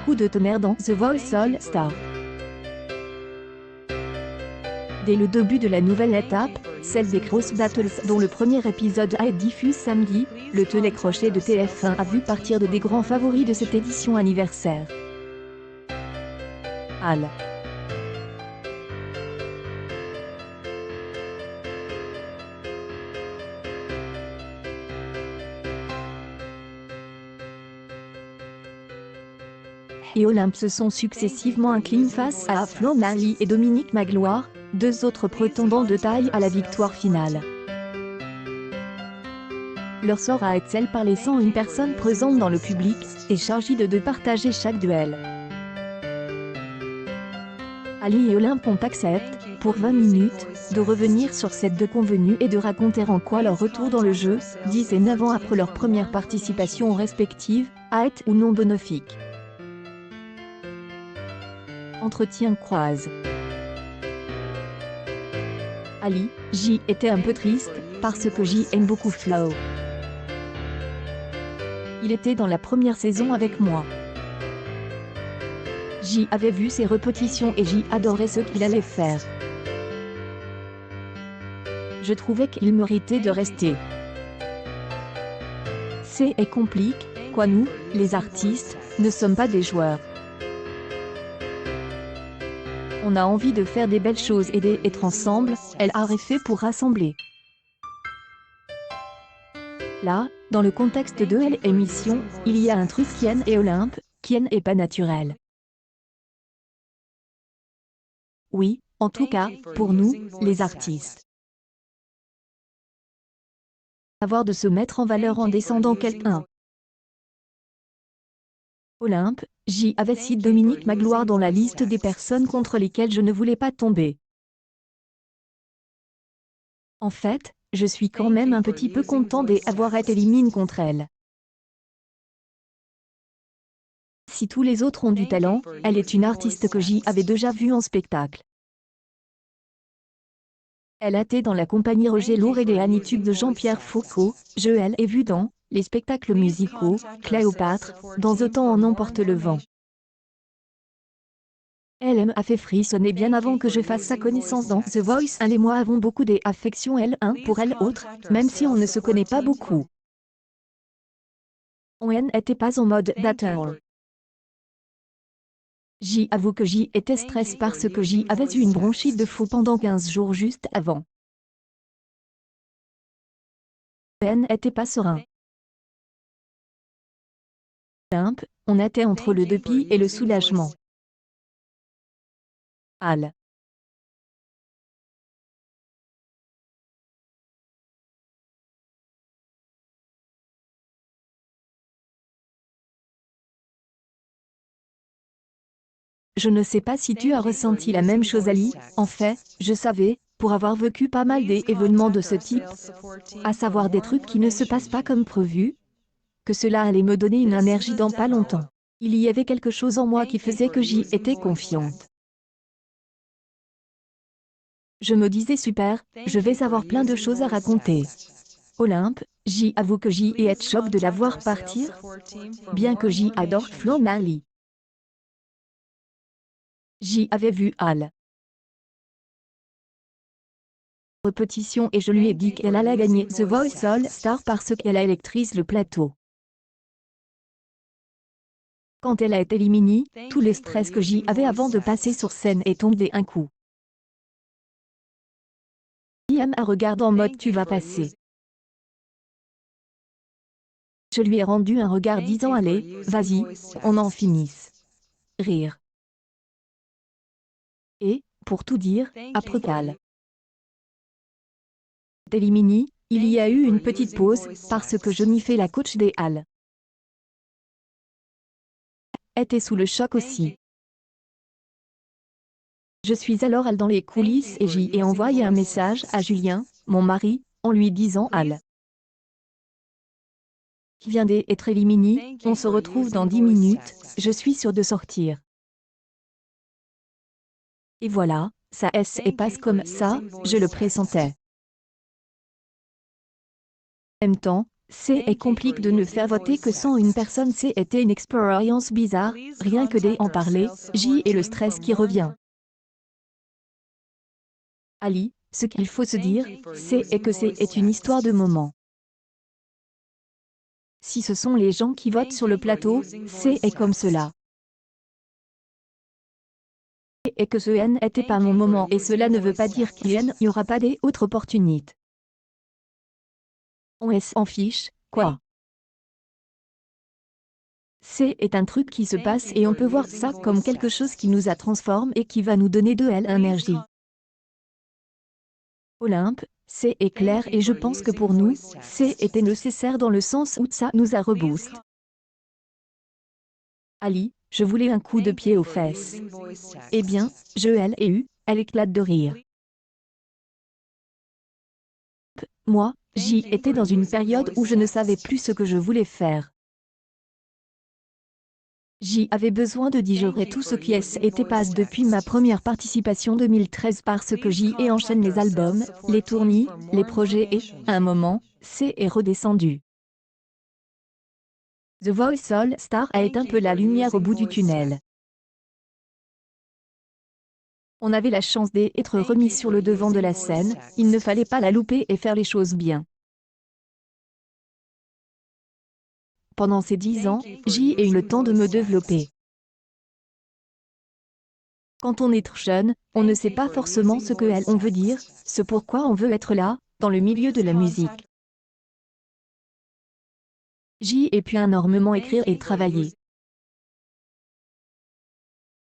Coup de tonnerre dans The Voice All Star. Dès le début de la nouvelle étape, celle des Cross Battles dont le premier épisode a été diffusé samedi, le télécrochet de TF1 a vu partir de des grands favoris de cette édition anniversaire. Al. Et Olympe se sont successivement inclinés face à Flo Marley et Dominique Magloire, deux autres prétendants de taille à la victoire finale. Leur sort a été scellé par les 101 personnes présentes dans le public, et chargées de partager chaque duel. Ali et Olympe ont accepté, pour 20 minutes, de revenir sur cette deux convenue et de raconter en quoi leur retour dans le jeu, 10 et 9 ans après leur première participation respective, a été ou non bénéfique. Entretien croise. Ali, J était un peu triste, parce que J aime beaucoup Flo. Il était dans la première saison avec moi. J avait vu ses répétitions et J adorait ce qu'il allait faire. Je trouvais qu'il méritait de rester. C'est compliqué, quoi nous, les artistes, ne sommes pas des joueurs. On a envie de faire des belles choses et d'être ensemble, elle a fait pour rassembler. Là, dans le contexte de l'émission, il y a un truc Kian et Olympe, Kian est pas naturel. Oui, en tout cas, pour nous, les artistes. Avoir de se mettre en valeur en descendant quelqu'un. Olympe, J avait cité Dominique Magloire dans la liste des personnes contre lesquelles je ne voulais pas tomber. En fait, je suis quand même un petit peu content d'avoir été éliminé contre elle. Si tous les autres ont du talent, elle est une artiste que J avait déjà vue en spectacle. Elle a été dans la compagnie Roger Lourd et des Anitudes de Jean-Pierre Foucault, je elle est vue dans les spectacles musicaux, Cléopâtre, dans Autant en emporte le vent. Elle m'a fait frissonner bien avant que je fasse sa connaissance dans The Voice. Elle et moi avons beaucoup d'affection elle un pour elle autre, même si on ne se connaît pas beaucoup. On n'était pas en mode battle. J avoue que J était stressé parce que J avait eu une bronchite de fou pendant 15 jours juste avant. Ben était pas serein. Olympe, on était entre le dépit et le soulagement. Al. Je ne sais pas si tu as ressenti la même chose Ali, en fait, je savais, pour avoir vécu pas mal d'événements de ce type, à savoir des trucs qui ne se passent pas comme prévu, que cela allait me donner une énergie dans pas longtemps. Il y avait quelque chose en moi qui faisait que j'y étais confiante. Je me disais super, je vais avoir plein de choses à raconter. Olympe, J avoue que J et être choc de la voir partir, bien que J adore Flo Marley. J avait vu Al. Répétition et je lui ai dit qu'elle allait gagner The Voice All Star parce qu'elle a électrise le plateau. Quand elle a été éliminée, tout le stress que j'y avais avant de passer sur scène est tombé un coup. Liam a regardé en mode tu vas passer. Je lui ai rendu un regard disant allez, vas-y, on en finisse. Rire. Et, pour tout dire, après qu'Al éliminé, il y a eu une petite pause, parce que je m'y fais la coach des Halles. Était sous le choc aussi. Je suis alors Al dans les coulisses et j'y ai envoyé un message à Julien, mon mari, en lui disant Al qui vient d'être éliminé, on se retrouve dans 10 minutes, je suis sûre de sortir. Et voilà, ça et passe comme ça, je le pressentais. En même temps, C et complique de ne faire voter que 101 personnes. C était une expérience bizarre, rien que d'en parler, J et le stress qui revient. Ali, ce qu'il faut se dire, c'est que c'est une histoire de moment. Si ce sont les gens qui votent sur le plateau, c'est comme cela. Et que ce n'était pas mon moment et cela ne veut pas dire qu'il n'y aura pas d'autres opportunités. On s'en fiche, quoi. C'est un truc qui se passe et on peut voir ça comme quelque chose qui nous a transformé et qui va nous donner de l'énergie. Olympe, c'est clair et je pense que pour nous, c'était nécessaire dans le sens où ça nous a reboost. Ali, je voulais un coup de pied aux fesses. Eh bien, je l'ai eu, elle éclate de rire. Moi, j'y étais dans une période où je ne savais plus ce que je voulais faire. J'y avais besoin de digérer tout ce qui était passé depuis ma première participation 2013 parce que j'y ai enchaîné les albums, les tournées, les projets et, à un moment, c'est redescendu. The Voice All Star a été un peu la lumière au bout du tunnel. On avait la chance d'être remis sur le devant de la scène, il ne fallait pas la louper et faire les choses bien. Pendant ces 10 ans, j'y ai eu le temps de me développer. Quand on est trop jeune, on ne sait pas forcément ce que on veut dire, ce pourquoi on veut être là, dans le milieu de la musique. J'y ai pu énormément écrire et travailler.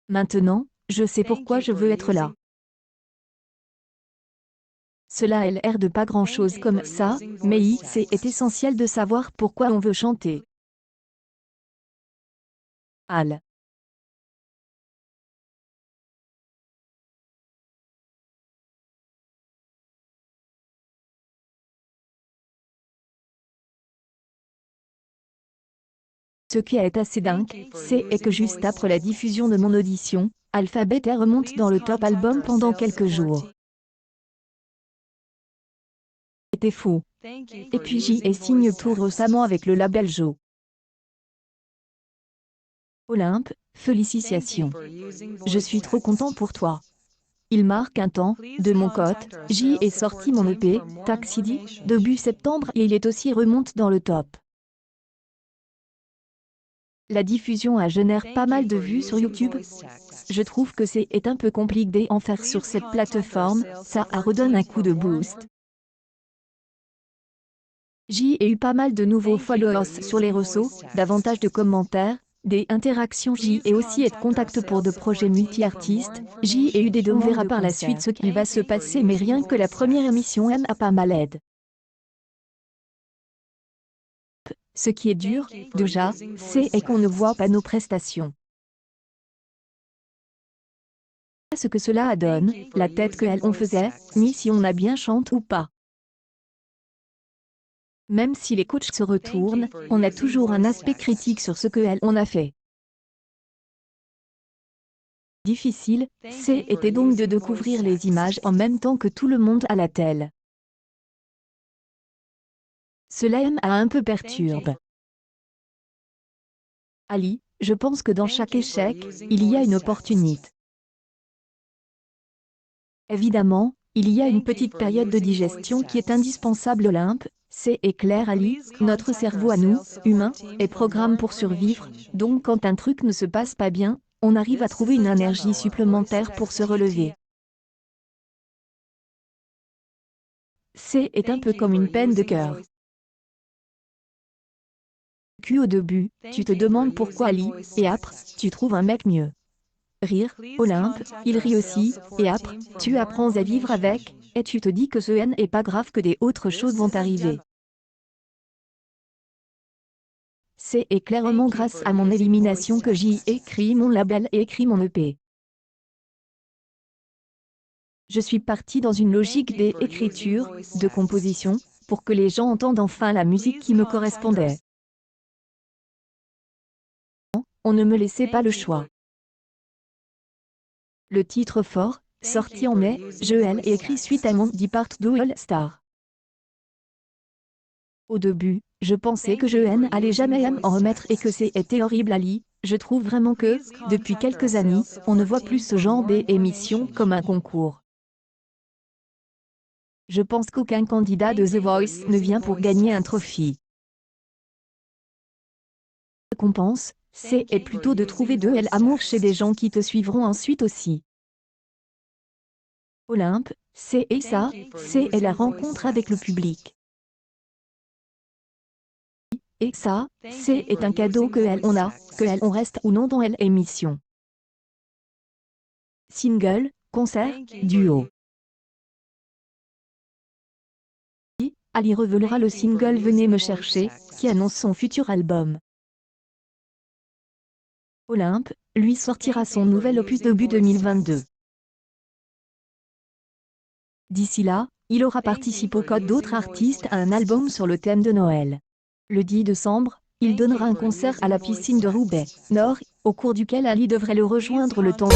Maintenant, je sais pourquoi je veux être là. Cela a l'air de pas grand-chose comme ça, mais c'est essentiel de savoir pourquoi on veut chanter. Al. Ce qui est assez dingue, c'est que juste après la diffusion de mon audition, Alphabet remonte dans le top album pendant quelques jours. C'était fou. Et puis j'y ai signé tout récemment avec le label Joe. Olympe, félicitations. Je suis trop content pour toi. Il marque un temps, de mon côté, j'y ai sorti mon EP, Taxidi, début septembre et il est aussi remonte dans le top. La diffusion a généré pas mal de vues sur YouTube. Je trouve que c'est un peu compliqué d'en faire sur cette plateforme, ça redonne un coup de boost. J'y ai eu pas mal de nouveaux followers sur les réseaux, davantage de commentaires, des interactions. J'y ai aussi été contact pour de projets multi-artistes, j'y ai eu des on verra par la suite ce qu'il va se passer mais rien que la première émission a pas mal aide. Ce qui est dur, déjà, c'est qu'on ne voit pas nos prestations. Ce que cela donne, la tête que on faisait, ni si on a bien chanté ou pas. Même si les coachs se retournent, on a toujours un aspect critique sur ce que on a fait. Difficile, était donc de découvrir les images en même temps que tout le monde à la télé. Cela m'a un peu perturbé. Ali, je pense que dans chaque échec, il y a une opportunité. Évidemment, il y a une petite période de digestion qui est indispensable. Olympe, c'est clair Ali, notre cerveau à nous, humains, est programme pour survivre, donc quand un truc ne se passe pas bien, on arrive à trouver une énergie supplémentaire pour se relever. C'est un peu comme une peine de cœur. Au début, tu te demandes pourquoi Ali, et après, tu trouves un mec mieux. Rire, Olympe, il rit aussi, et après, tu apprends à vivre avec, et tu te dis que ce n'est pas grave que des autres choses vont arriver. C'est clairement grâce à mon élimination que j'y ai écrit mon label et écrit mon EP. Je suis partie dans une logique d'écriture, de composition, pour que les gens entendent enfin la musique qui me correspondait. On ne me laissait pas le choix. Le titre fort, sorti en mai, je l'ai écrit suite à mon départ de All Star. Au début, Je pensais que je n'allais jamais en remettre et que c'était horrible Ali. Je trouve vraiment que, depuis quelques années, on ne voit plus ce genre d'émission comme un concours. Je pense qu'aucun candidat de The Voice ne vient pour gagner un trophée. Ce qu'on pense, c'est plutôt de trouver de l'amour chez des gens qui te suivront ensuite aussi. Olympe, c'est ça, c'est la rencontre avec le public. Et ça, c'est un cadeau que on a, que on reste ou non dans l'émission. Single, concert, duo. Ali révélera le single Venez me chercher, qui annonce son futur album. Olympe, lui sortira son nouvel opus début 2022. D'ici là, il aura participé aux côtés d'autres artistes à un album sur le thème de Noël. Le 10 décembre, il donnera un concert à la piscine de Roubaix, Nord, au cours duquel Ali devrait le rejoindre le temps.